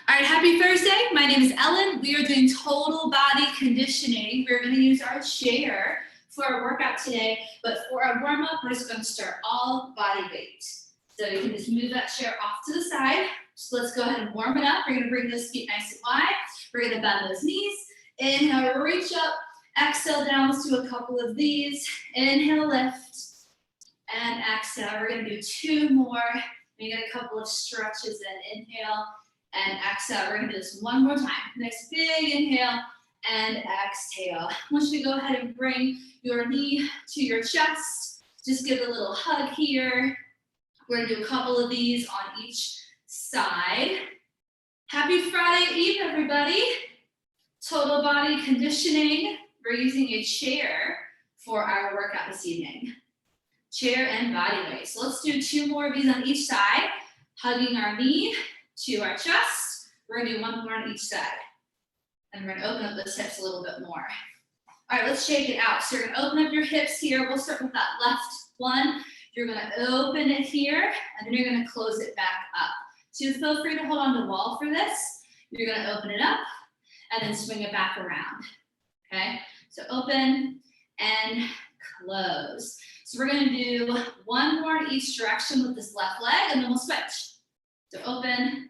All right, happy Thursday. My name is Ellen. We are doing total body conditioning. We're going to use our chair for our workout today, but for our warm-up, we're just going to start all body weight. So you can just move that chair off to the side. So let's go ahead and warm it up. We're going to bring those feet nice and wide. We're going to bend those knees. Inhale, reach up. Exhale down. Let's do a couple of these. Inhale, lift. And exhale. We're going to do two more. We get a couple of stretches in. Inhale and exhale. We're going to do this one more time. Next big inhale and exhale. I want you to go ahead and bring your knee to your chest. Just give a little hug here. We're going to do a couple of these on each side. Happy Friday Eve, everybody. Total body conditioning. We're using a chair for our workout this evening. Chair and body weight. So let's do two more of these on each side. Hugging our knee to our chest. We're going to do one more on each side. And we're going to open up those hips a little bit more. All right, let's shake it out. So you're going to open up your hips here. We'll start with that left one. You're going to open it here, and then you're going to close it back up. So feel free to hold on to the wall for this. You're going to open it up, and then swing it back around. Okay, so open and close. So we're going to do one more in each direction with this left leg, and then we'll switch. So open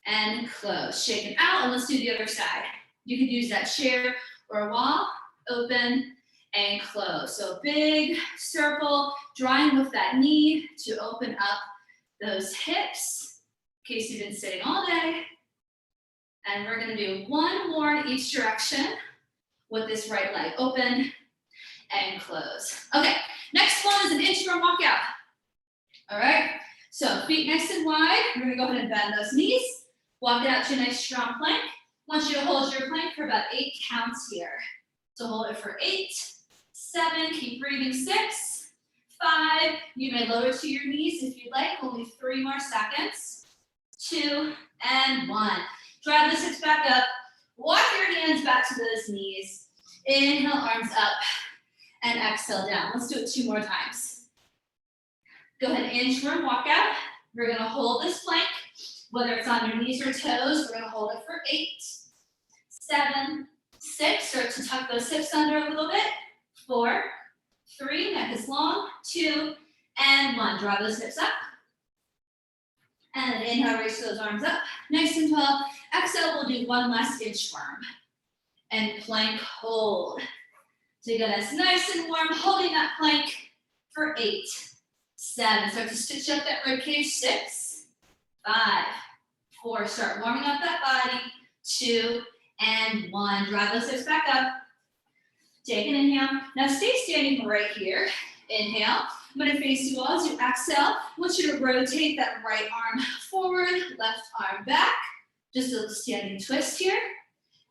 and close. Shake it out, and let's do the other side. You could use that chair or a wall. Open and close. So big circle, drawing with that knee to open up those hips, in case you've been sitting all day. And we're going to do one more in each direction with this right leg. Open and close. Okay, next one is an inchworm walkout. All right, so feet nice and wide. We're going to go ahead and bend those knees. Walk it out to a nice strong plank. I want you to hold your plank for about 8 counts here. So hold it for 8, 7, keep breathing, 6, 5. You may lower to your knees if you'd like. Only 3 more seconds. 2 and 1. Drive the hips back up. Walk your hands back to those knees. Inhale, arms up. And exhale down. Let's do it 2 more times. Go ahead, inchworm walkout. We're going to hold this plank, whether it's on your knees or toes. We're going to hold it for 8, 7, 6. Start to tuck those hips under a little bit. 4, 3. Neck is long. 2 and 1. Draw those hips up. And then inhale, raise those arms up. Nice and tall. Exhale, we'll do one last inchworm. And plank hold. So you got us nice and warm, holding that plank for 8, 7. Start to stitch up that rib cage. 6, 5, 4. Start warming up that body. 2 and 1. Drive those hips back up. Take an inhale. Now stay standing right here. Inhale. I'm going to face you all as you exhale. I want you to rotate that right arm forward, left arm back. Just a standing twist here.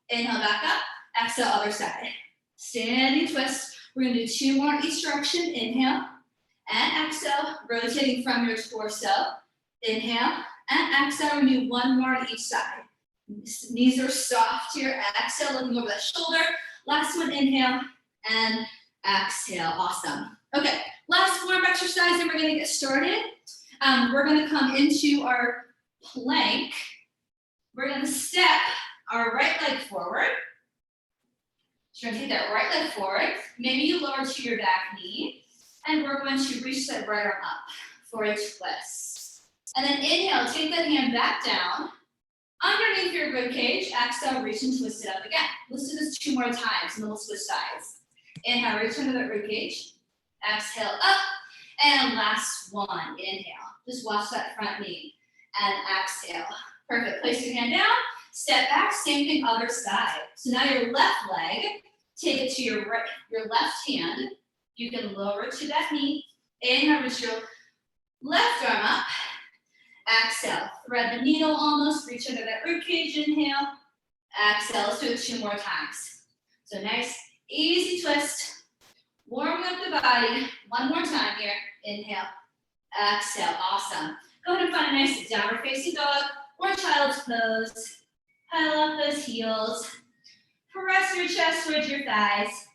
Inhale back up. Exhale, other side. Standing twist. We're going to do 2 more in each direction. Inhale and exhale, rotating from your torso. Inhale and exhale. We're going to do 1 more on each side. Knees are soft here. Exhale, looking over the shoulder. Last one, inhale and exhale. Awesome. Okay, last warm exercise, and we're going to get started. We're going to come into our plank. We're going to step our right leg forward. So you're going to take that right leg forward. Maybe you lower to your back knee. And we're going to reach that right arm up for a twist. And then inhale, take that hand back down. Underneath your rib cage, exhale, reach and twist it up again. Let's do this 2 more times, and then we'll switch sides. Inhale, reach under that rib cage. Exhale, up. And last one, inhale. Just watch that front knee. And exhale. Perfect. Place your hand down. Step back. Same thing, other side. So now your left leg, take it to your right, your left hand. You can lower it to that knee. Inhale, reach your left arm up. Exhale. Thread the needle almost. Reach under that rib cage. Inhale. Exhale. Let's do it 2 more times. So nice, easy twist. Warming up the body. 1 more time here. Inhale. Exhale. Awesome. Go ahead and find a nice downward facing dog or child's pose. Pile up those heels. Press your chest towards your thighs.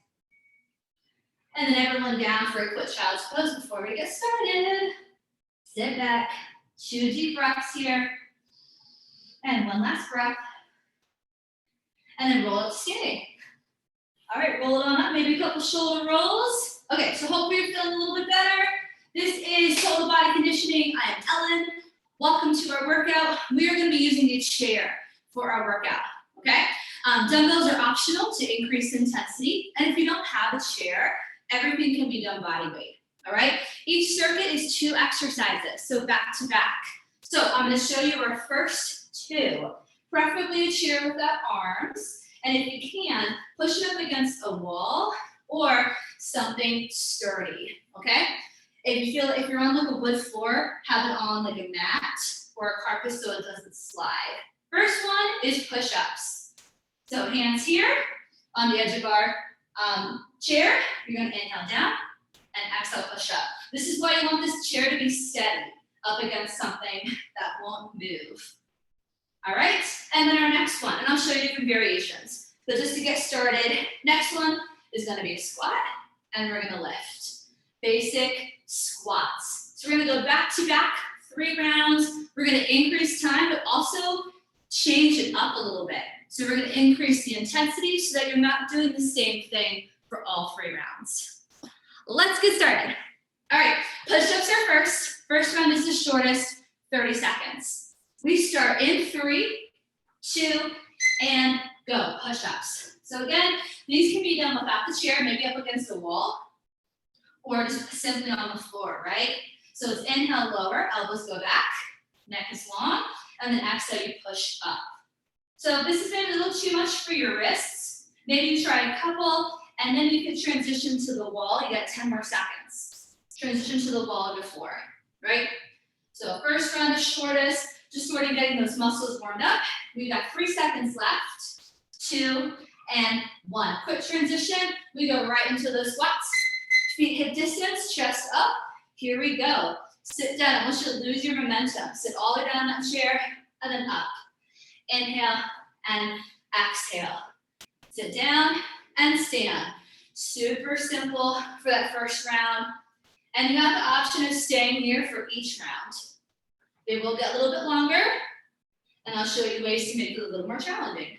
And then everyone down for a quick child's pose before we get started. Sit back. 2 deep breaths here. And one last breath. And then roll up standing. All right, roll it on up, maybe a couple shoulder rolls. Okay, so hopefully you're feeling a little bit better. This is Total Body Conditioning. I am Ellen. Welcome to our workout. We are going to be using a chair for our workout, okay? Dumbbells are optional to increase intensity. And if you don't have a chair, everything can be done body weight, all right? Each circuit is 2 exercises, so back to back. So I'm going to show you our first 2, preferably a chair without arms. And if you can, push it up against a wall or something sturdy, okay? If you're on like a wood floor, have it on like a mat or a carpet so it doesn't slide. First one is push-ups. So hands here on the edge of our chair. You're gonna inhale down and exhale push up. This is why you want this chair to be steady up against something that won't move. All right, and then our next one, and I'll show you different variations. But just to get started, next one is gonna be a squat, and we're gonna lift. Basic squats. So we're gonna go back to back, 3 rounds. We're gonna increase time, but also change it up a little bit. So we're gonna increase the intensity so that you're not doing the same thing for all 3 rounds. Let's get started. All right, push-ups are first. First round is the shortest, 30 seconds. We start in 3, 2, and go, push-ups. So again, these can be done without the chair, maybe up against the wall, or just simply on the floor, right? So it's inhale, lower, elbows go back, neck is long, and then exhale, you push up. So if this has been a little too much for your wrists, maybe you try a couple, and then you can transition to the wall. You got 10 more seconds. Transition to the wall or the floor, right? So first round is shortest, just sort of getting those muscles warmed up. We've got 3 seconds left, 2, and 1. Quick transition, we go right into those squats. Feet hip distance, chest up. Here we go. Sit down. I want you to lose your momentum. Sit all the way down that chair and then up. Inhale and exhale. Sit down and stand. Super simple for that first round. And you have the option of staying here for each round. They will get a little bit longer, and I'll show you ways to make it a little more challenging.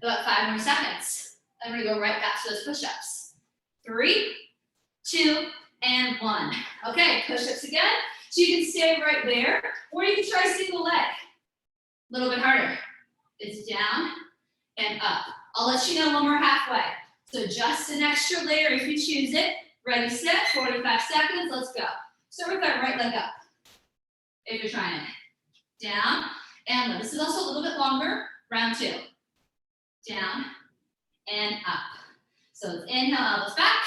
About 5 more seconds. And we go right back to those push-ups. 3, 2, and 1. Okay, push-ups again. So you can stay right there, or you can try single leg. A little bit harder. It's down and up. I'll let you know when we're halfway. So just an extra layer if you choose it. Ready, set, 45 seconds, let's go. Start with that right leg up, if you're trying it. Down and up. This is also a little bit longer, round 2. Down and up. So it's inhale, elbows back.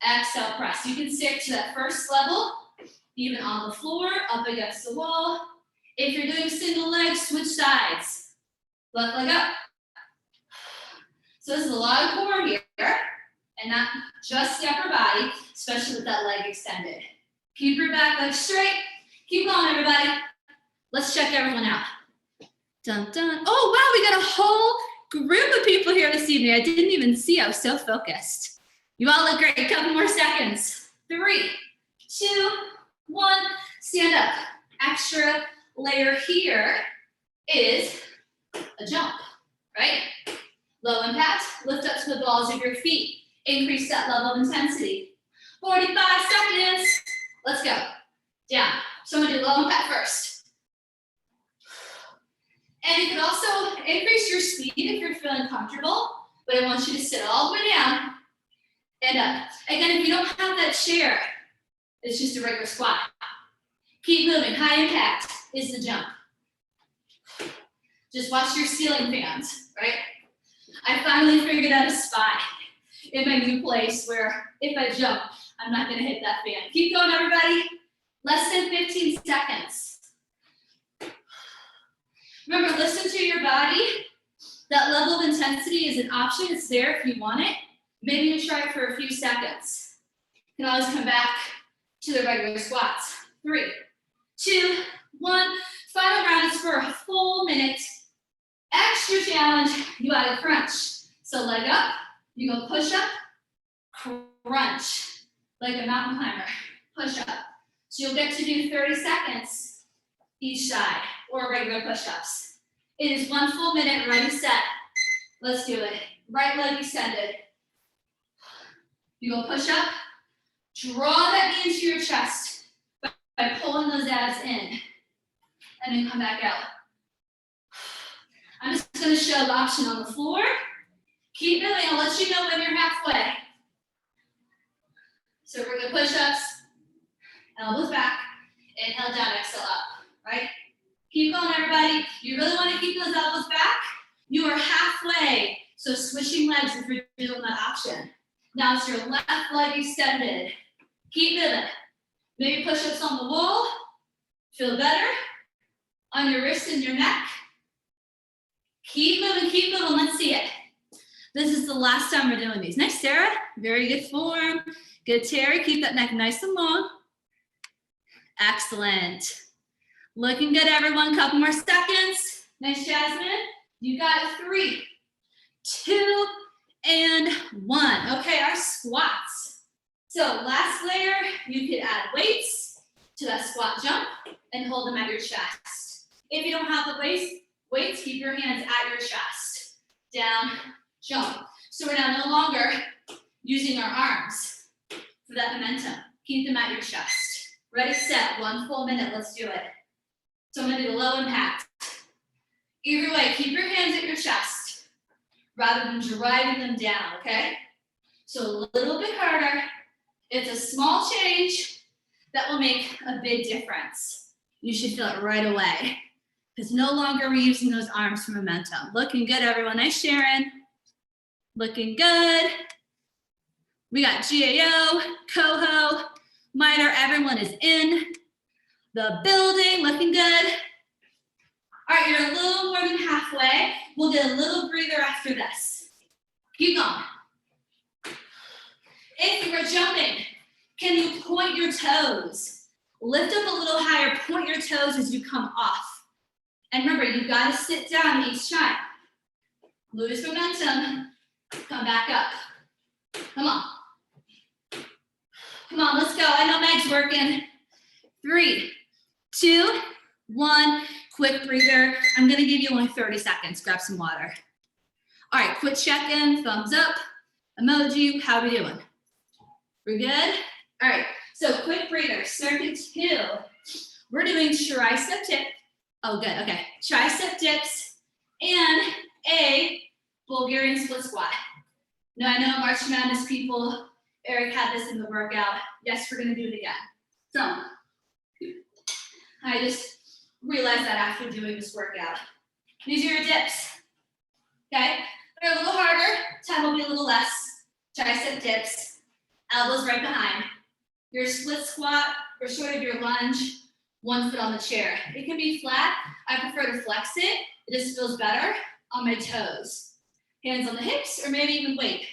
Exhale, press. You can stick to that first level, even on the floor, up against the wall. If you're doing single leg, switch sides. Left leg up. So this is a lot of core here, and not just the upper body, especially with that leg extended. Keep your back leg straight. Keep going, everybody. Let's check everyone out. Dun, dun. Oh, wow, we got a whole group of people here this evening. I didn't even see. I was so focused. You all look great. A couple more seconds. 3, 2, 1. Stand up. Extra layer here is a jump, right? Low impact. Lift up to the balls of your feet. Increase that level of intensity. 45 seconds. Let's go. Down. So I'm going to do low impact first. And you can also increase your speed if you're feeling comfortable, but I want you to sit all the way down and up. Again, if you don't have that chair, it's just a regular squat. Keep moving. High impact is the jump. Just watch your ceiling fans, right? I finally figured out a spot in my new place where if I jump, I'm not going to hit that fan. Keep going, everybody. Less than 15 seconds. Remember, listen to your body. That level of intensity is an option. It's there if you want it. Maybe you try it for a few seconds. You can always come back to the regular squats. 3, 2, 1. Final round is for a full minute. Extra challenge, you add a crunch. So leg up, you go push up, crunch, like a mountain climber, push up. So you'll get to do 30 seconds each side, or regular push-ups. It is 1 full minute, ready, set. Let's do it. Right leg extended. You go push up, draw that knee into your chest by pulling those abs in, and then come back out. I'm just gonna show the option on the floor. Keep moving, I'll let you know when you're halfway. So we're gonna push-ups, elbows back, inhale down, exhale up, right? Keep going, everybody. You really wanna keep those elbows back? You are halfway, so switching legs if you're doing that option. Now it's your left leg extended. Keep moving. Maybe push-ups on the wall. Feel better? On your wrist and your neck. Keep moving, let's see it. This is the last time we're doing these. Nice, Sarah. Very good form. Good, Terry. Keep that neck nice and long. Excellent. Looking good, everyone. Couple more seconds. Nice, Jasmine. You got it. 3, 2, and 1. Okay, our squats. So last layer, you could add weights to that squat jump and hold them at your chest. If you don't have the weights, keep your hands at your chest. Down, jump. So we're now no longer using our arms for that momentum. Keep them at your chest. Ready, set, 1 full minute, let's do it. So I'm gonna do the low impact. Either way, keep your hands at your chest rather than driving them down, okay? So a little bit harder. It's a small change that will make a big difference. You should feel it right away because no longer are we using those arms for momentum. Looking good, everyone. Nice, Sharon. Looking good. We got GAO, Coho, Miter, everyone is in the building, looking good. All right, you're a little more than halfway. We'll get a little breather after this. Keep going. If you're jumping, can you point your toes? Lift up a little higher, point your toes as you come off. And remember, you've got to sit down each time. Lose momentum, come back up. Come on. Come on, let's go. I know Meg's working. 3, 2, 1. Quick breather. I'm gonna give you only 30 seconds. Grab some water. All right, quick check-in, thumbs up, emoji. How are we doing? We're good? All right, so quick breather. Circuit 2. We're doing tricep dip. Oh, good, okay. Tricep dips and a Bulgarian split squat. Now, I know March Madness people, Eric had this in the workout. Yes, we're gonna do it again. So, I just realized that after doing this workout. These are your dips, okay? They're a little harder, time will be a little less. Tricep dips, elbows right behind. Your split squat, or sort of your lunge, 1 foot on the chair. It can be flat. I prefer to flex it. It just feels better on my toes. Hands on the hips, or maybe even weight.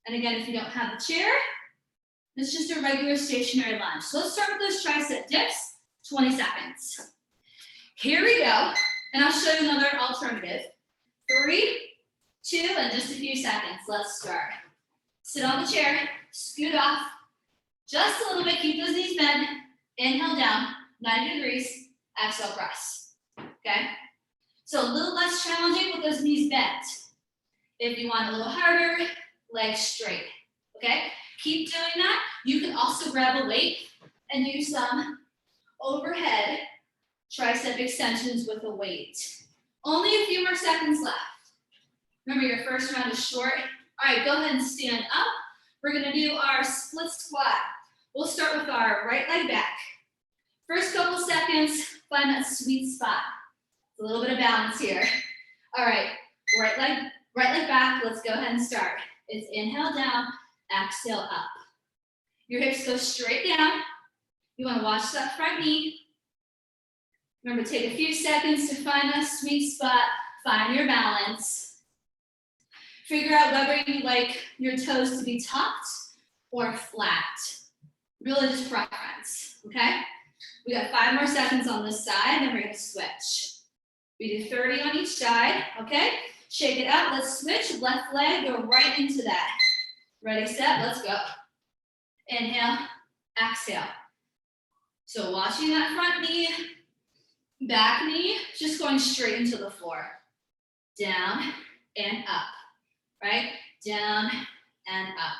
And again, if you don't have the chair, it's just a regular stationary lunge. So let's start with those tricep dips, 20 seconds. Here we go, and I'll show you another alternative. 3, 2, and just a few seconds. Let's start. Sit on the chair, scoot off, just a little bit, keep those knees bent. Inhale down, 90 degrees, exhale, press, okay? So a little less challenging with those knees bent. If you want a little harder, legs straight, okay? Keep doing that. You can also grab a weight and do some overhead tricep extensions with a weight. Only a few more seconds left. Remember, your first round is short. All right, go ahead and stand up. We're gonna do our split squat. We'll start with our right leg back. First couple seconds, find that sweet spot. A little bit of balance here. All right, right leg back. Let's go ahead and start. It's inhale down, exhale up. Your hips go straight down. You wanna watch that front knee. Remember, take a few seconds to find that sweet spot, find your balance. Figure out whether you like your toes to be tucked or flat. Really just preference, okay? We got 5 more seconds on this side, then we're gonna switch. We do 30 on each side, okay? Shake it out, let's switch. Left leg, go right into that. Ready, set, let's go. Inhale, exhale. So watching that front knee, Back knee, just going straight into the floor. Down and up, right? Down and up.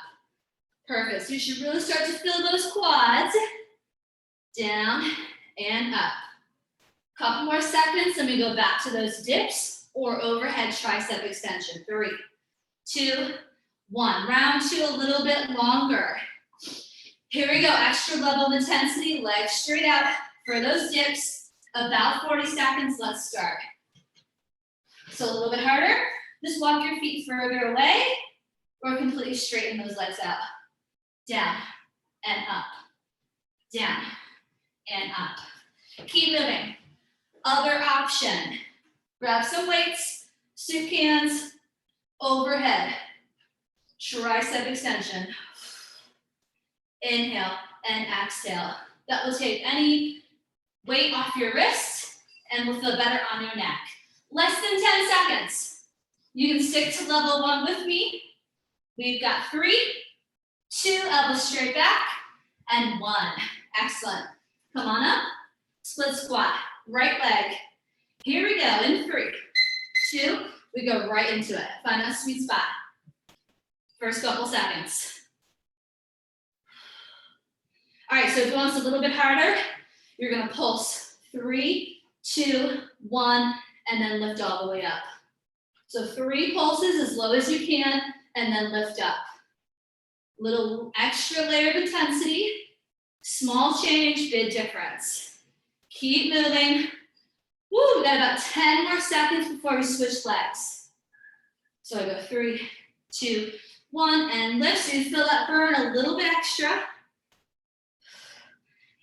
Perfect. So you should really start to feel those quads. Down and up. Couple more seconds, then we go back to those dips or overhead tricep extension. 3, 2, 1. Round 2 a little bit longer. Here we go, extra level of intensity, legs straight out for those dips. About 40 seconds, let's start. So a little bit harder, just walk your feet further away or completely straighten those legs out. Down and up, down and up. Keep moving. Other option, grab some weights, soup cans, overhead, tricep extension. Inhale and exhale. That will take any weight off your wrist and will feel better on your neck. Less than 10 seconds. You can stick to level 1 with me. We've got 3, 2, elbows straight back, and 1. Excellent. Come on up. Split squat. Right leg. Here we go. In 3, 2, we go right into it. Find that sweet spot. First couple seconds. All right, so if you want this a little bit harder, you're gonna pulse 3, 2, 1, and then lift all the way up. So 3 pulses as low as you can, and then lift up. Little extra layer of intensity, small change, big difference. Keep moving. Woo, we got about 10 more seconds before we switch legs. So I go 3, 2, 1, and lift. So you feel that burn a little bit extra.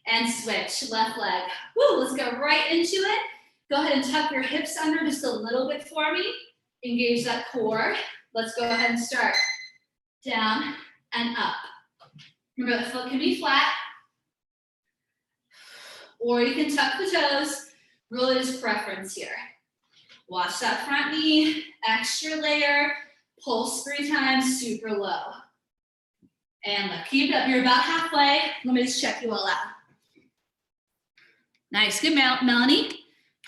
And switch, left leg. Woo, let's go right into it. Go ahead and tuck your hips under just a little bit for me. Engage that core. Let's go ahead and start. Down and up. Remember, the foot can be flat, or you can tuck the toes. Really just preference here. Watch that front knee, extra layer, pulse 3 times, super low. And keep it up, you're about halfway. Let me just check you all out. Nice, good, Melanie.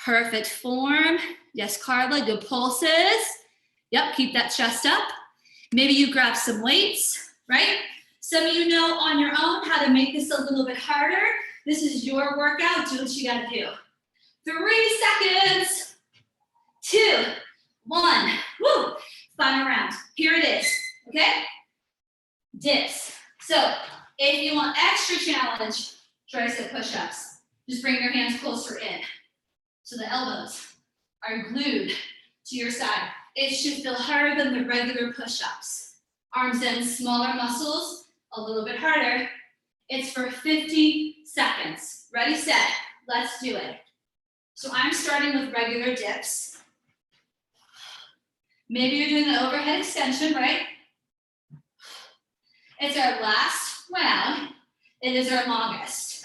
Perfect form. Yes, Carla, good pulses. Yep, keep that chest up. Maybe you grab some weights, right? Some of you know on your own how to make this a little bit harder. This is your workout, do what you gotta do. 3 seconds, 2, 1, woo, final round. Here it is, okay? Dips. So if you want extra challenge, tricep push-ups. Just bring your hands closer in. So the elbows are glued to your side. It should feel harder than the regular push-ups. Arms in, smaller muscles, a little bit harder. It's for 50 seconds. Ready, set, let's do it. So I'm starting with regular dips. Maybe you're doing the overhead extension, right? It's our last round. It is our longest.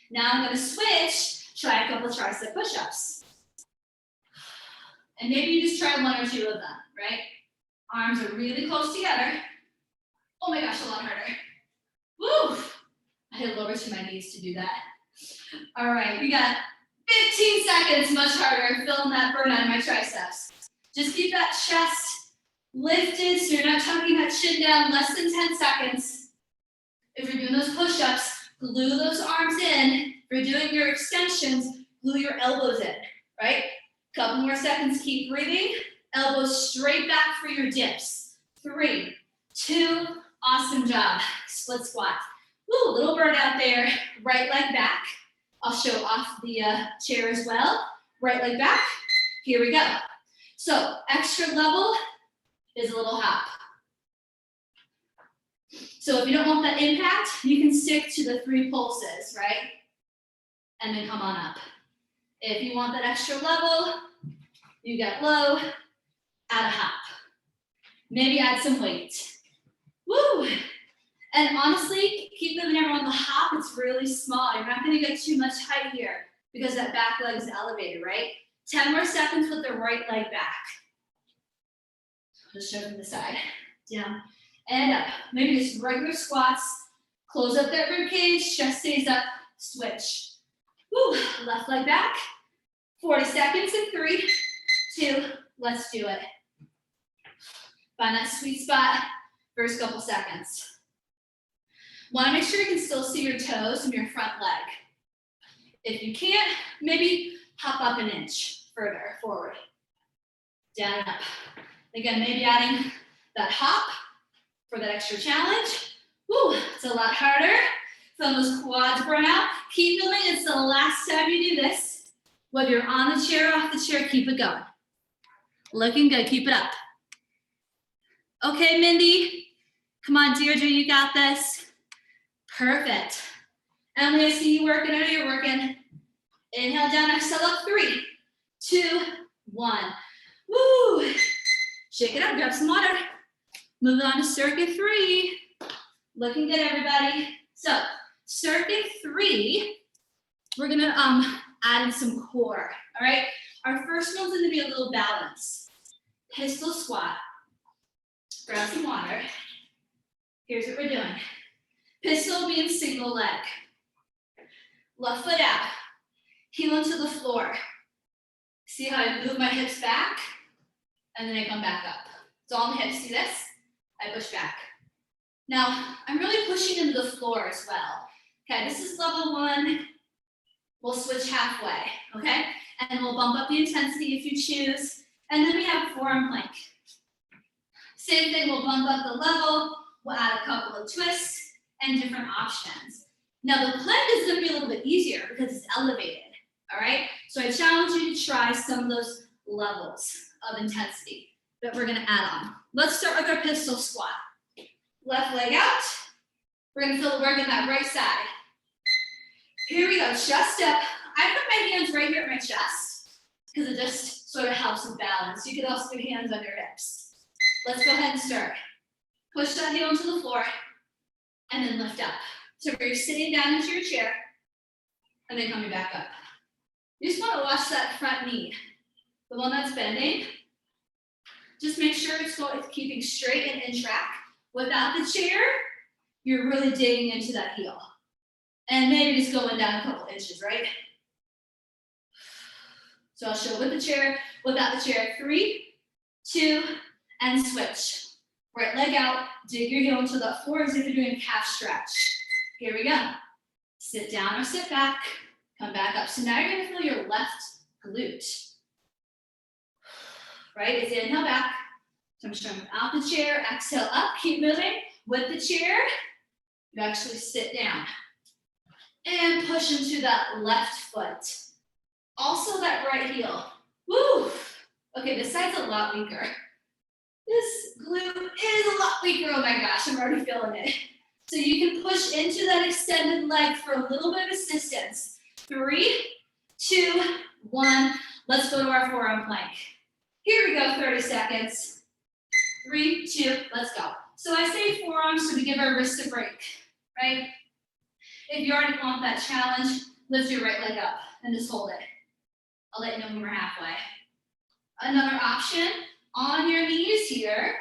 Now I'm gonna switch, try a couple of tricep push-ups. And maybe you just try 1 or 2 of them, right? Arms are really close together. Oh my gosh, a lot harder. Woo! I had to lower to my knees to do that. All right, we got 15 seconds, much harder, feeling that burn on my triceps. Just keep that chest lifted so you're not tucking that chin down, less than 10 seconds. If you're doing those push-ups, glue those arms in. If you're doing your extensions, glue your elbows in, right? Couple more seconds, keep breathing. Elbows straight back for your dips. 3, 2, awesome job. Split squat. Woo, little burnout there. Right leg back. I'll show off the chair as well. Right leg back. Here we go. So extra level is a little hop. So if you don't want that impact, you can stick to the 3 pulses, right? And then come on up. If you want that extra level, you get low, add a hop. Maybe add some weight. Woo! And honestly, keep moving everyone. The hop, it's really small. You're not gonna get too much height here because that back leg is elevated, right? 10 more seconds with the right leg back. Just show from the side. Down and up. Maybe just regular squats. Close up that rib cage, chest stays up, switch. Woo, left leg back. 40 seconds in 3, 2, let's do it. Find that sweet spot, first couple seconds. Want to make sure you can still see your toes from your front leg. If you can't, maybe hop up an inch further forward. Down and up. Again, maybe adding that hop for that extra challenge. Woo, it's a lot harder. Feel those quads burn out. Keep moving, it's the last time you do this. Whether you're on the chair or off the chair, keep it going. Looking good, keep it up. Okay, Mindy. Come on, Deirdre, you got this. Perfect. Emily, I see you working. I know you're working. Inhale down, exhale up. 3, 2, 1. Woo! Shake it up, grab some water. Moving on to circuit 3. Looking good, everybody. So, circuit 3, we're gonna add in some core, all right? Our first one's gonna be a little balance. Pistol squat. Grab some water. Here's what we're doing. Pistol means single leg. Left foot out. Heel into the floor. See how I move my hips back? And then I come back up. It's all in the hips, see this? I push back. Now, I'm really pushing into the floor as well. Okay, this is level 1. We'll switch halfway, okay? And we'll bump up the intensity if you choose. And then we have forearm plank. Same thing, we'll bump up the level. We'll add a couple of twists and different options. Now, the plank is gonna be a little bit easier because it's elevated, all right? So I challenge you to try some of those levels of intensity that we're gonna add on. Let's start with our pistol squat. Left leg out. We're gonna feel the work in that right side. Here we go, chest up. I put my hands right here at my chest because it just sort of helps with balance. You can also do hands on your hips. Let's go ahead and start. Push that heel into the floor and then lift up. So you're sitting down into your chair and then coming back up. You just want to watch that front knee, the one that's bending. Just make sure it's keeping straight and in track. Without the chair, you're really digging into that heel. And maybe just going down a couple inches, right? So I'll show with the chair, without the chair. 3, 2, and switch. Right leg out, dig your heel into the floor as if you're doing a calf stretch. Here we go. Sit down or sit back, come back up. So now you're gonna feel your left glute. Right, as you inhale back. So I'm showing without the chair, exhale up, keep moving. With the chair, you actually sit down. And push into that left foot. Also that right heel. Woo! Okay, this side's a lot weaker. This glute is a lot weaker. Oh my gosh, I'm already feeling it. So you can push into that extended leg for a little bit of assistance. 3, 2, 1. Let's go to our forearm plank. Here we go, 30 seconds. 3, 2, let's go. So I say forearms so we give our wrists a break, right? If you already want that challenge, lift your right leg up and just hold it. I'll let you know when we're halfway. Another option, on your knees here,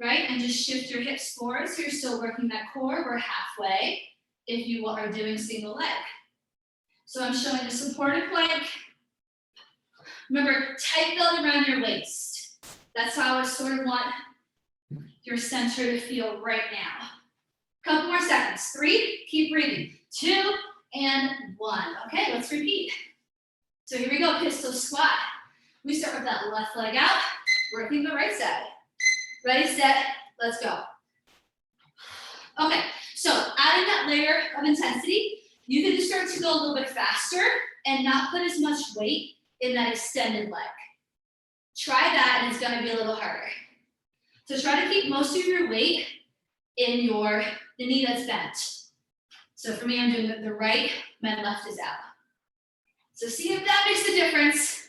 right? And just shift your hips forward so you're still working that core. We're halfway if you are doing single leg. So I'm showing a supported plank. Remember, tight belt around your waist. That's how I sort of want your center to feel right now. Couple more seconds. 3, keep breathing. 2, and 1. Okay, let's repeat. So here we go, pistol squat. We start with that left leg out, working the right side. Ready, set, let's go. Okay, so adding that layer of intensity, you can just start to go a little bit faster and not put as much weight in that extended leg. Try that and it's gonna be a little harder. So try to keep most of your weight in the knee that's bent. So for me, I'm doing the right, my left is out. So see if that makes a difference,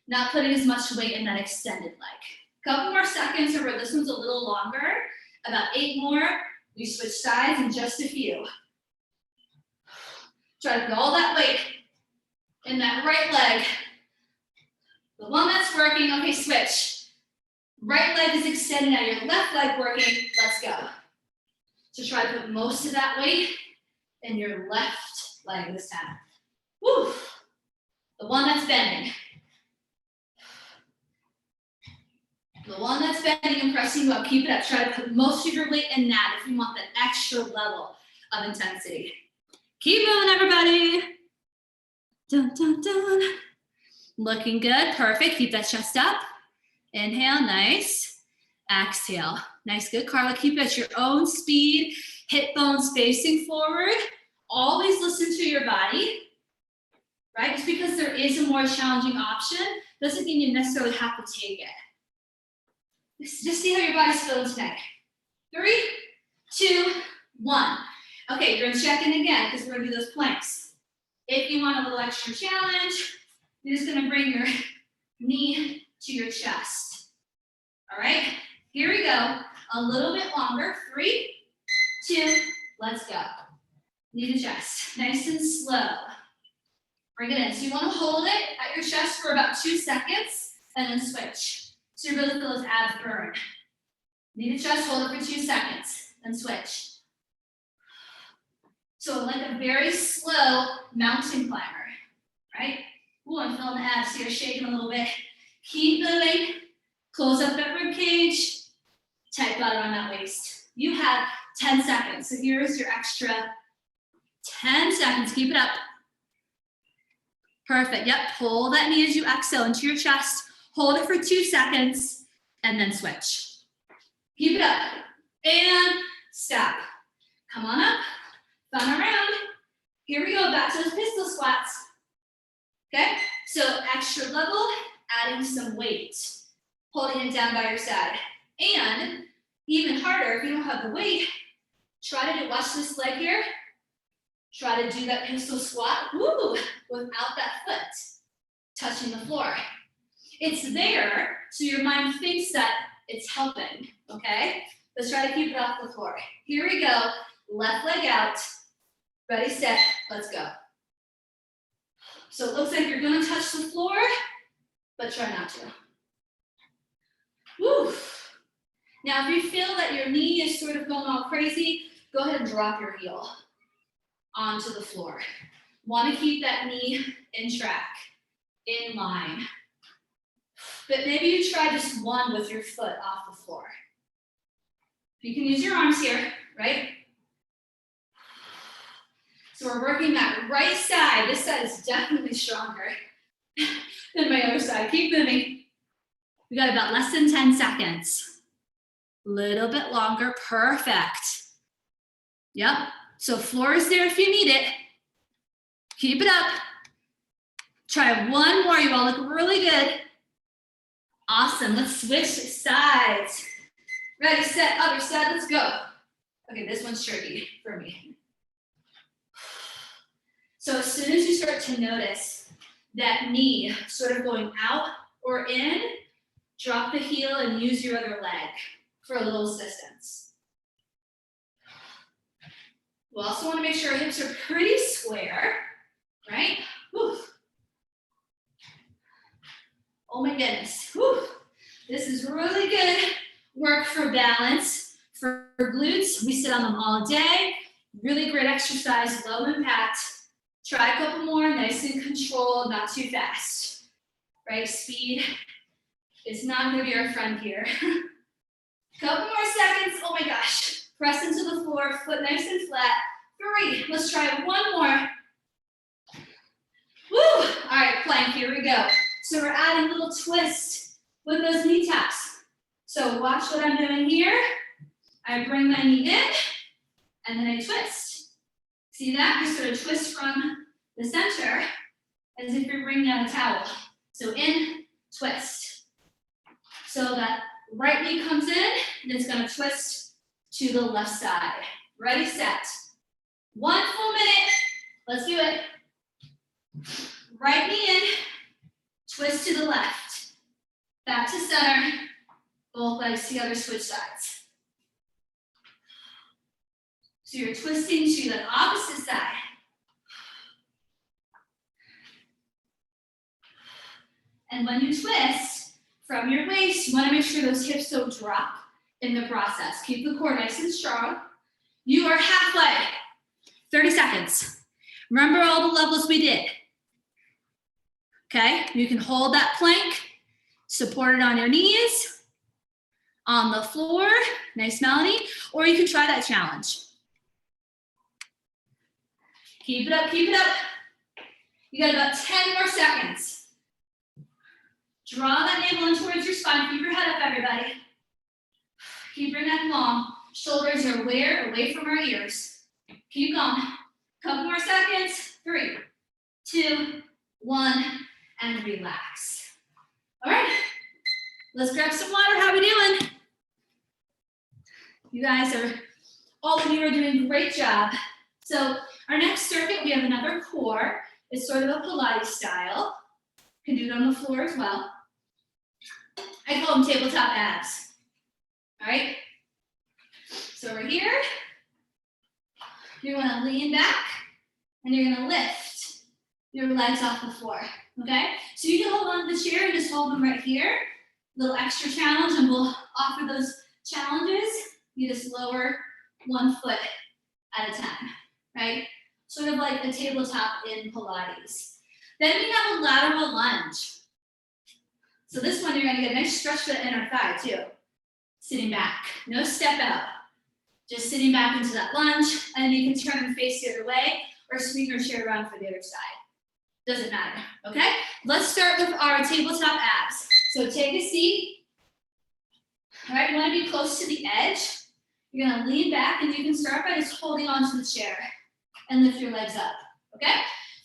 not putting as much weight in that extended leg. Couple more seconds, remember this one's a little longer, about 8 more. We switch sides in just a few. Try to put all that weight in that right leg. The one that's working, okay, switch. Right leg is extended, now your left leg working, let's go. So try to put most of that weight in your left leg this time. Woo. The one that's bending. The one that's bending and pressing you up. Keep it up. Try to put most of your weight in that if you want that extra level of intensity. Keep moving, everybody. Dun, dun, dun. Looking good. Perfect. Keep that chest up. Inhale. Nice. Exhale. Nice. Good. Carla, keep it at your own speed. Hip bones facing forward. Always listen to your body. Right? Just because there is a more challenging option doesn't mean you necessarily have to take it. Just see how your body's feeling tonight. 3, 2, 1. Okay, you're gonna check in again because we're gonna do those planks. If you want a little extra challenge, you're just gonna bring your knee to your chest. All right, here we go. A little bit longer. 3, 2, let's go. Knee to chest, nice and slow. Bring it in. So you wanna hold it at your chest for about 2 seconds and then switch. So you really feel those abs burn. Knee to chest, hold it for 2 seconds, then switch. So like a very slow mountain climber, right? Ooh, I'm feeling the abs here, shaking a little bit. Keep moving, close up that rib cage, tight butt on that waist. You have 10 seconds, so here's your extra 10 seconds, keep it up. Perfect, yep, pull that knee as you exhale into your chest. Hold it for 2 seconds, and then switch. Keep it up, and stop. Come on up, fun around. Here we go, back to those pistol squats. Okay, so extra level, adding some weight. Holding it down by your side. And even harder, if you don't have the weight, try to do, watch this leg here. Try to do that pistol squat, woo, without that foot touching the floor. It's there, so your mind thinks that it's helping, okay? Let's try to keep it off the floor. Here we go, left leg out. Ready, set, let's go. So it looks like you're gonna touch the floor, but try not to. Woo. Now, if you feel that your knee is sort of going all crazy, go ahead and drop your heel onto the floor. Wanna keep that knee in track, in line. But maybe you try just one with your foot off the floor. You can use your arms here, right? So we're working that right side. This side is definitely stronger than my other side. Keep moving. We got about less than 10 seconds. Little bit longer, perfect. Yep, so floor is there if you need it. Keep it up. Try one more, you all look really good. Awesome, let's switch sides. Ready, set, other side, let's go. Okay, this one's tricky for me. So as soon as you start to notice that knee sort of going out or in, drop the heel and use your other leg for a little assistance. We also want to make sure our hips are pretty square, right? Whew. Oh my goodness. Whew. This is really good work for balance. For glutes, we sit on them all day. Really great exercise, low impact. Try a couple more, nice and controlled, not too fast. Right, speed is not gonna be our friend here. Couple more seconds, oh my gosh. Press into the floor, foot nice and flat. 3, let's try one more. Woo, all right, plank, here we go. So we're adding a little twist with those knee taps. So watch what I'm doing here. I bring my knee in, and then I twist. See that? You sort of twist from the center as if you're bringing out a towel. So in, twist. So that right knee comes in, and it's gonna twist to the left side. Ready, set. 1 full minute. Let's do it. Right knee in, twist to the left. Back to center. Both legs together, switch sides. So you're twisting to the opposite side. And when you twist from your waist, you want to make sure those hips don't drop in the process. Keep the core nice and strong. You are halfway. 30 seconds. Remember all the levels we did. Okay, you can hold that plank, support it on your knees, on the floor, nice melody, or you can try that challenge. Keep it up, keep it up. You got about 10 more seconds. Draw that navel in towards your spine, keep your head up, everybody. Keep your neck long, shoulders are away from our ears. Keep going, couple more seconds, 3, 2, 1, and relax. All right, let's grab some water. How we doing? You guys all of you are doing a great job. So our next circuit, we have another core. It's sort of a Pilates style. You can do it on the floor as well. I call them tabletop abs. All right, so we're here. You're gonna lean back and you're gonna lift your legs off the floor, okay? So you can hold on to the chair and just hold them right here. Little extra challenge, and we'll offer those challenges. You just lower one foot at a time, right? Sort of like a tabletop in Pilates. Then we have a lateral lunge. So this one, you're gonna get a nice stretch for the inner thigh too. Sitting back, no step out. Just sitting back into that lunge, and you can turn and face the other way or swing your chair around for the other side. Doesn't matter, okay? Let's start with our tabletop abs. So take a seat. All right, you wanna be close to the edge. You're gonna lean back, and you can start by just holding onto the chair and lift your legs up, okay?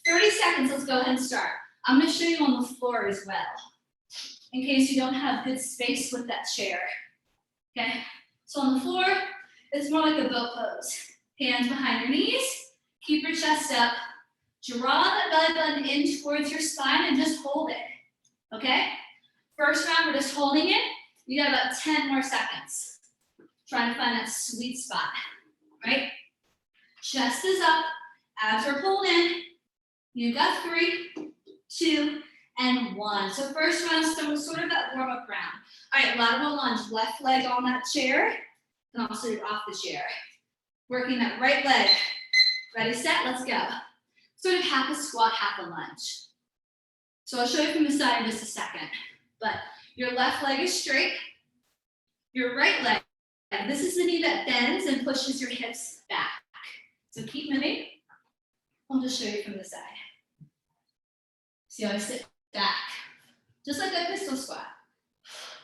30 seconds, let's go ahead and start. I'm gonna show you on the floor as well, in case you don't have good space with that chair, okay? So on the floor, it's more like a boat pose. Hands behind your knees, keep your chest up, draw that belly button in towards your spine and just hold it, okay? First round, we're just holding it. You got about 10 more seconds. Trying to find that sweet spot, right? Chest is up, abs are pulled in. You got 3, 2, and 1. So first round, so sort of that warm-up round. All right, lateral lunge, left leg on that chair, and also you're off the chair. Working that right leg. Ready, set, let's go. Sort of half a squat, half a lunge. So I'll show you from the side in just a second. But your left leg is straight. Your right leg, this is the knee that bends and pushes your hips back. So keep moving. I'll just show you from the side. See how I sit back? Just like that pistol squat.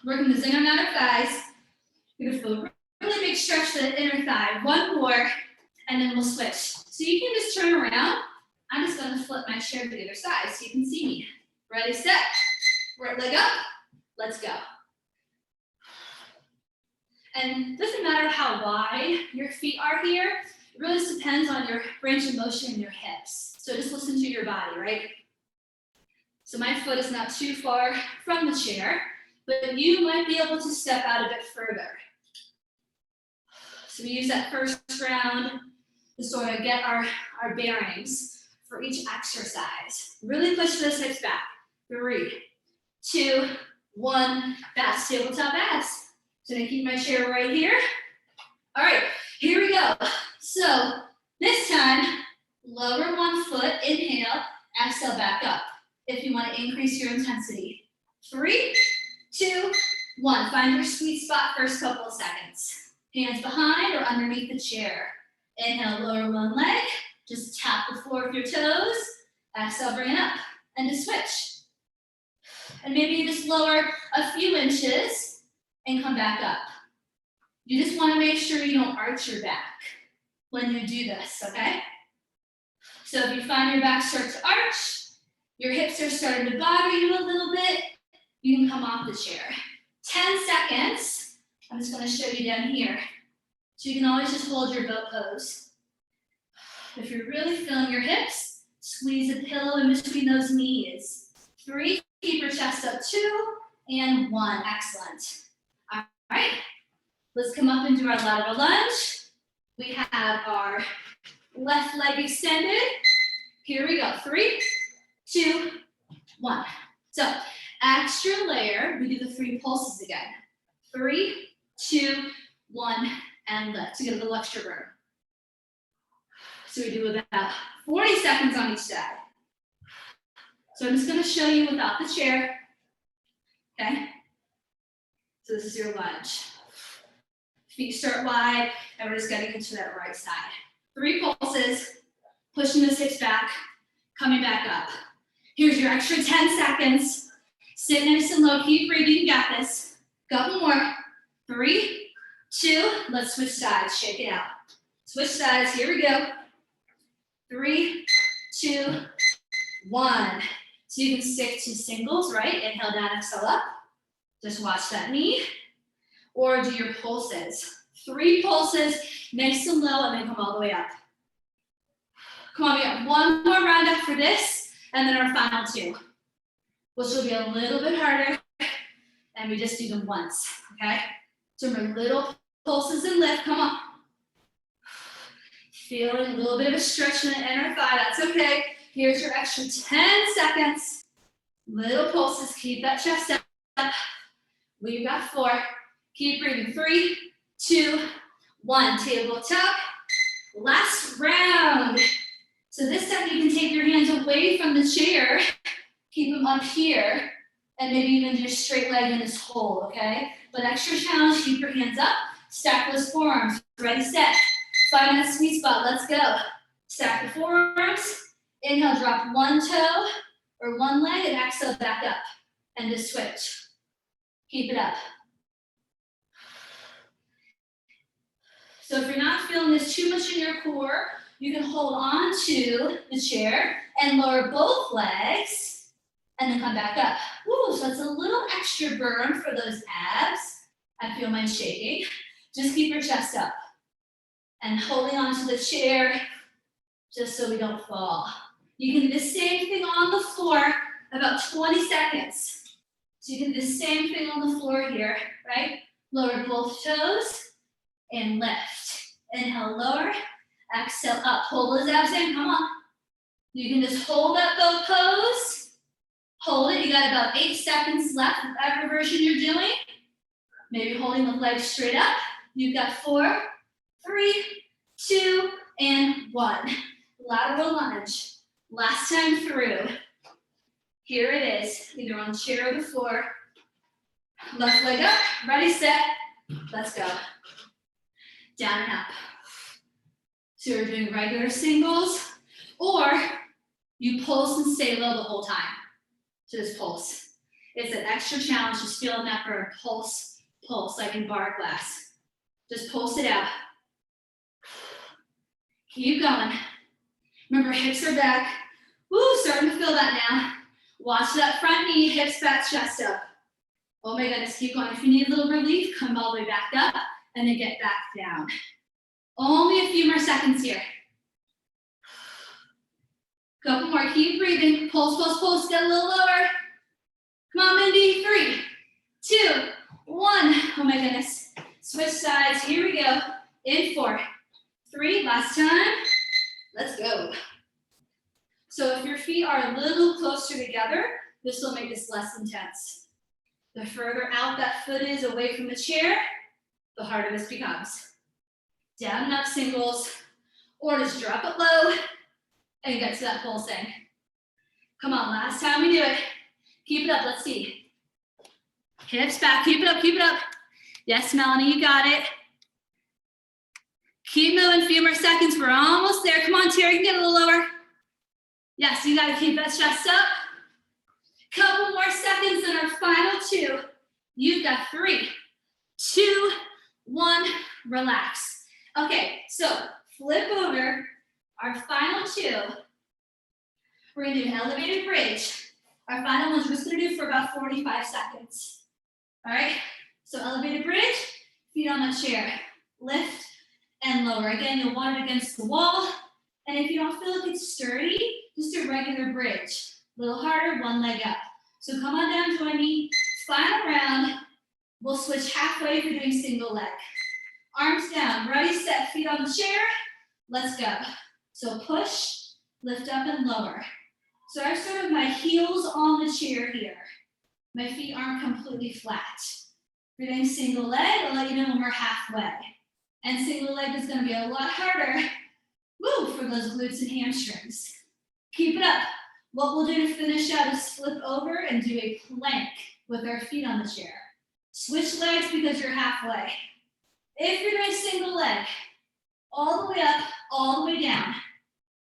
Working the inner and outer thighs. You're gonna feel a really big stretch to the inner thigh. One more, and then we'll switch. So you can just turn around. I'm just gonna flip my chair to the other side so you can see me. Ready, set. Right leg up. Let's go. And it doesn't matter how wide your feet are here. It really just depends on your range of motion in your hips. So just listen to your body, right? So my foot is not too far from the chair, but you might be able to step out a bit further. So we use that first round to sort of get our bearings for each exercise. Really push those hips back. 3, 2, 1, that's tabletop abs. So I'm gonna keep my chair right here. All right, here we go. So this time, lower one foot, inhale, exhale back up. If you wanna increase your intensity. 3, 2, 1, find your sweet spot first couple of seconds. Hands behind or underneath the chair. Inhale, lower one leg, just tap the floor with your toes. Exhale, bring it up, and just switch. And maybe you just lower a few inches and come back up. You just wanna make sure you don't arch your back when you do this, okay? So if you find your back start to arch, your hips are starting to bother you a little bit, you can come off the chair. 10 seconds, I'm just gonna show you down here. So you can always just hold your boat pose. If you're really feeling your hips, squeeze a pillow in between those knees. 3, keep your chest up, 2, and 1, excellent. All right, let's come up and do our lateral lunge. We have our left leg extended. Here we go, 3, 2, 1. So extra layer, we do the 3 pulses again. 3, 2, 1, and lift to get a little extra burn. So we do about 40 seconds on each side. So I'm just gonna show you without the chair, okay? So this is your lunge. Feet start wide, and we're just getting into that right side. 3 pulses, pushing the hips back, coming back up. Here's your extra 10 seconds. Sit nice and low, keep breathing, you got this. Couple more. 3, 2, let's switch sides, shake it out. Switch sides, here we go. 3, 2, 1. So you can stick to singles, right? Inhale down, exhale up. Just watch that knee. Or do your pulses. 3 pulses, nice and low, and then come all the way up. Come on, we got one more round after this, and then our final 2, which will be a little bit harder, and we just do them once, okay? So remember, little pulses and lift, come on. Feeling a little bit of a stretch in the inner thigh, that's okay. Here's your extra 10 seconds. Little pulses, keep that chest up. We've got 4. Keep breathing. 3, 2, 1. Tabletop. Last round. So this time you can take your hands away from the chair. Keep them up here. And maybe even do a straight leg in this hole, okay? But extra challenge, keep your hands up. Stack those forearms. Ready, set. Find that sweet spot. Let's go. Stack the forearms. Inhale, drop one toe or one leg, and exhale back up. And just switch. Keep it up. So if you're not feeling this too much in your core, you can hold on to the chair and lower both legs and then come back up. Woo, so that's a little extra burn for those abs. I feel mine shaking. Just keep your chest up and holding on to the chair just so we don't fall. You can do the same thing on the floor, about 20 seconds. So you can do the same thing on the floor here, right? Lower both toes and lift. Inhale, lower. Exhale, up. Hold those abs in, come on. You can just hold that boat pose. Hold it, you got about 8 seconds left, whatever version you're doing. Maybe holding the legs straight up. You've got 4, 3, 2, and 1. Lateral lunge. Last time through. Here it is, either on the chair or the floor. Left leg up, ready, set, let's go. Down and up. So you're doing regular singles, or you pulse and stay low the whole time. So just pulse. It's an extra challenge, just feeling that burn. Pulse, pulse, like in bar class. Just pulse it out. Keep going. Remember, hips are back. Woo, starting to feel that now. Watch that front knee, hips back, chest up. Oh my goodness, keep going. If you need a little relief, come all the way back up and then get back down. Only a few more seconds here. Couple more, keep breathing. Pulse, pulse, pulse, get a little lower. Come on, Mindy, 3, 2, 1. Oh my goodness. Switch sides, here we go. In 4, 3, last time. Let's go. So if your feet are a little closer together, this will make this less intense. The further out that foot is away from the chair, the harder this becomes. Down and up singles, or just drop it low and get to that pulsing. Come on, last time we do it. Keep it up, let's see. Hips back, keep it up, keep it up. Yes, Melanie, you got it. Keep moving, a few more seconds, we're almost there. Come on, Terry, you can get a little lower. Yes, you gotta keep that chest up. Couple more seconds in our final 2. You've got 3, 2, 1, relax. Okay, so flip over our final 2. We're gonna do an elevated bridge. Our final one's we're just gonna do for about 45 seconds. All right, so elevated bridge, feet on the chair. Lift and lower. Again, you'll want it against the wall. And if you don't feel like it's sturdy, just a regular bridge. A little harder, one leg up. So come on down, join me. Final round. We'll switch halfway if you're doing single leg. Arms down, ready, set, feet on the chair. Let's go. So push, lift up and lower. So I sort of my heels on the chair here. My feet aren't completely flat. If you're doing single leg, I'll let you know when we're halfway. And single leg is gonna be a lot harder. Woo, for those glutes and hamstrings. Keep it up. What we'll do to finish out is flip over and do a plank with our feet on the chair. Switch legs because you're halfway. If you're doing single leg, all the way up, all the way down.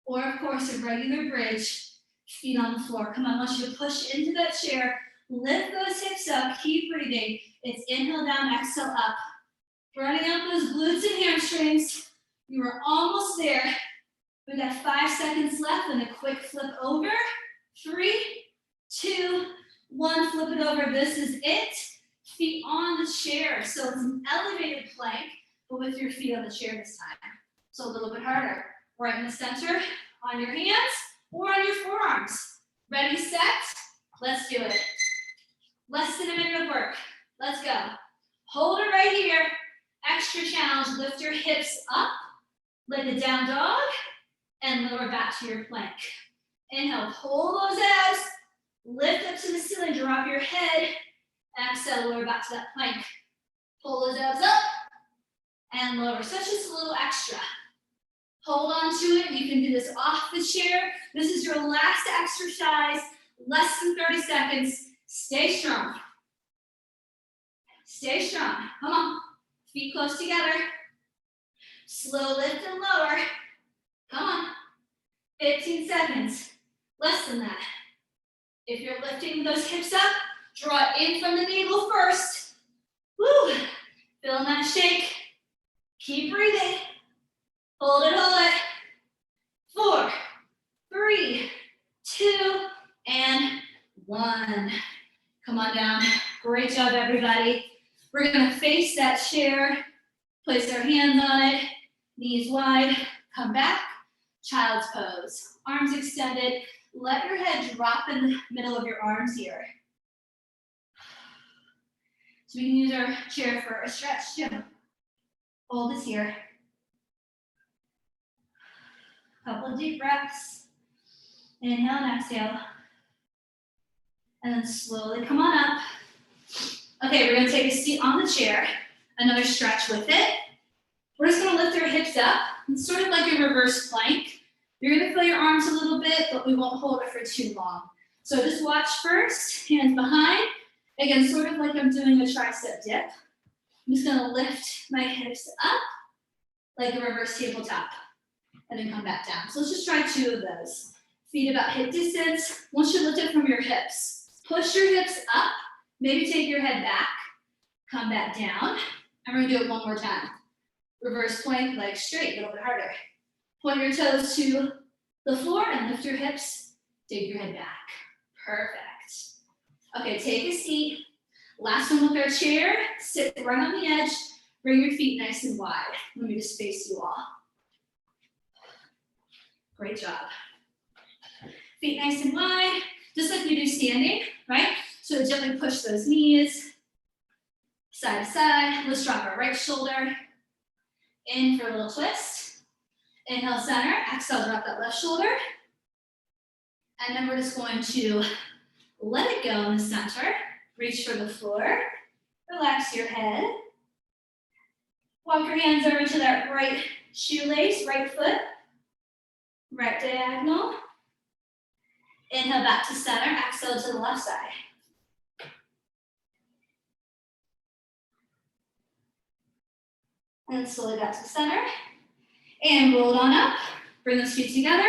Or of course, a regular bridge, feet on the floor. Come on, I want you to push into that chair. Lift those hips up, keep breathing. It's inhale down, exhale up. Burning out those glutes and hamstrings. You are almost there. We got 5 seconds left and a quick flip over. 3, 2, 1, flip it over. This is it. Feet on the chair. So it's an elevated plank, but with your feet on the chair this time. So a little bit harder. Right in the center, on your hands or on your forearms. Ready, set, let's do it. Less than a minute of work. Let's go. Hold it right here. Extra challenge. Lift your hips up like a down dog and lower back to your plank. Inhale, pull those abs. Lift up to the ceiling, drop your head. Exhale, lower back to that plank. Pull those abs up and lower. So that's just a little extra. Hold on to it. You can do this off the chair. This is your last exercise. Less than 30 seconds. Stay strong. Stay strong. Come on. Feet close together. Slow lift and lower. Come on. 15 seconds. Less than that. If you're lifting those hips up, draw it in from the navel first. Woo. Feel that shake. Keep breathing. Hold it, hold it. 4, 3, 2, and 1. Come on down. Great job, everybody. We're gonna face that chair, place our hands on it, knees wide, come back, child's pose. Arms extended. Let your head drop in the middle of your arms here. So we can use our chair for a stretch too. Hold this here. Couple of deep breaths. Inhale and exhale. And then slowly come on up. Okay, we're gonna take a seat on the chair. Another stretch with it. We're just gonna lift our hips up. It's sort of like a reverse plank. You're gonna feel your arms a little bit, but we won't hold it for too long. So just watch first, hands behind. Again, sort of like I'm doing a tricep dip. I'm just gonna lift my hips up like a reverse tabletop. And then come back down. So let's just try 2 of those. Feet about hip distance. Once you lift it from your hips, push your hips up. Maybe take your head back. Come back down. And we're gonna do it one more time. Reverse plank, legs straight, a little bit harder. Point your toes to the floor and lift your hips. Dig your head back. Perfect. Okay, take a seat. Last one with our chair. Sit right on the edge. Bring your feet nice and wide. Let me just face you all. Great job. Feet nice and wide, just like you do standing, right? So gently push those knees side to side. Let's drop our right shoulder in for a little twist. Inhale, center. Exhale, drop that left shoulder. And then we're just going to let it go in the center. Reach for the floor. Relax your head. Walk your hands over to that right shoelace, right foot. Right diagonal. Inhale back to center. Exhale to the left side. And slowly back to center. And roll it on up. Bring those feet together.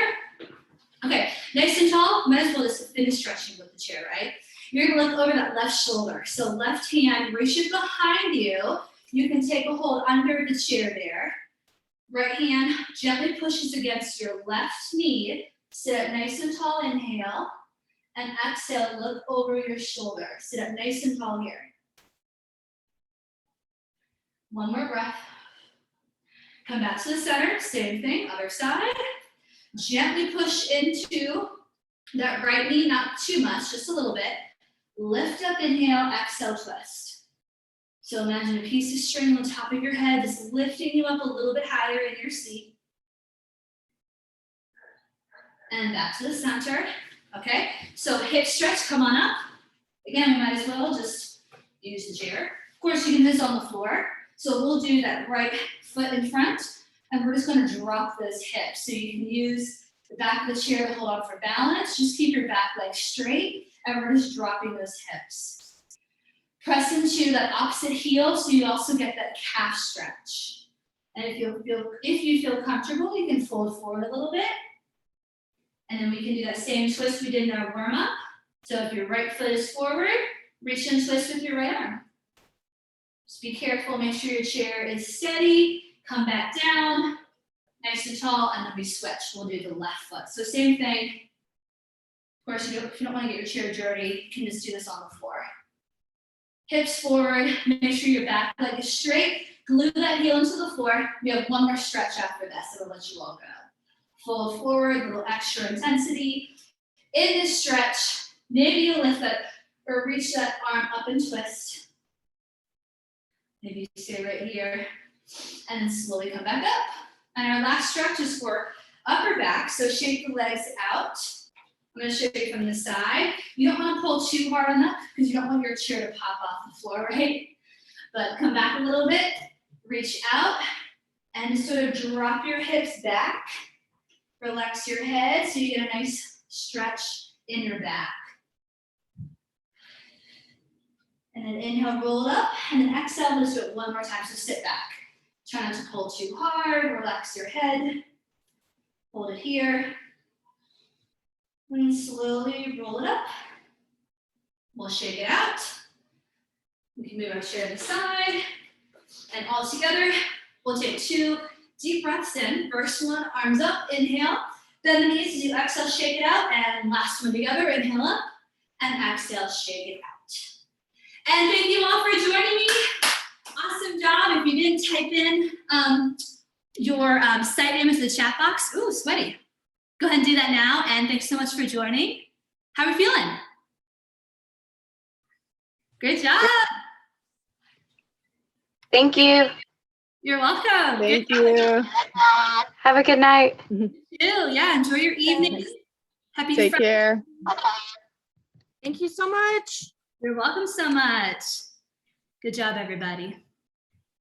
Okay, nice and tall. Might as well just finish stretching with the chair, right? You're gonna look over that left shoulder. So left hand reaches behind you. You can take a hold under the chair there. Right hand gently pushes against your left knee. Sit up nice and tall, inhale. And exhale, look over your shoulder. Sit up nice and tall here. One more breath. Come back to the center, same thing, other side. Gently push into that right knee, not too much, just a little bit. Lift up, inhale, exhale, twist. So imagine a piece of string on top of your head, just lifting you up a little bit higher in your seat. And back to the center, okay? So hip stretch, come on up. Again, we might as well just use the chair. Of course, you can do this on the floor. So we'll do that right foot in front, and we're just gonna drop those hips. So you can use the back of the chair to hold on for balance. Just keep your back leg straight, and we're just dropping those hips. Press into that opposite heel so you also get that calf stretch. And if you feel comfortable, you can fold forward a little bit. And then we can do that same twist we did in our warm-up. So if your right foot is forward, reach and twist with your right arm. Just be careful, make sure your chair is steady. Come back down, nice and tall, and then we switch. We'll do the left foot. So same thing. Of course, if you don't want to get your chair dirty, you can just do this on the floor. Hips forward, make sure your back leg is straight. Glue that heel into the floor. We have one more stretch after this, so we'll let you all go. Fold forward, a little extra intensity. In this stretch, maybe you lift that or reach that arm up and twist. Maybe you stay right here and then slowly come back up. And our last stretch is for upper back, so shake the legs out. I'm going to show you from the side. You don't want to pull too hard on that because you don't want your chair to pop off the floor, right? But come back a little bit, reach out, and sort of drop your hips back. Relax your head so you get a nice stretch in your back. And then inhale, roll it up, and then exhale, let's do it one more time, so sit back. Try not to pull too hard, relax your head. Hold it here. And slowly roll it up. We'll shake it out. We can move our chair to the side. And all together, we'll take 2 deep breaths in. First one, arms up, inhale. Bend the knees as you exhale, shake it out. And last one together, inhale up. And exhale, shake it out. And thank you all for joining me. Awesome job. If you didn't type in your site name into the chat box, ooh, sweaty. Go ahead and do that now. And thanks so much for joining. How are we feeling? Good job. Thank you. You're welcome. Thank you. Have a good night. You too. Yeah, enjoy your evening. Happy Take Friday. care. Thank you so much. You're welcome so much. Good job, everybody.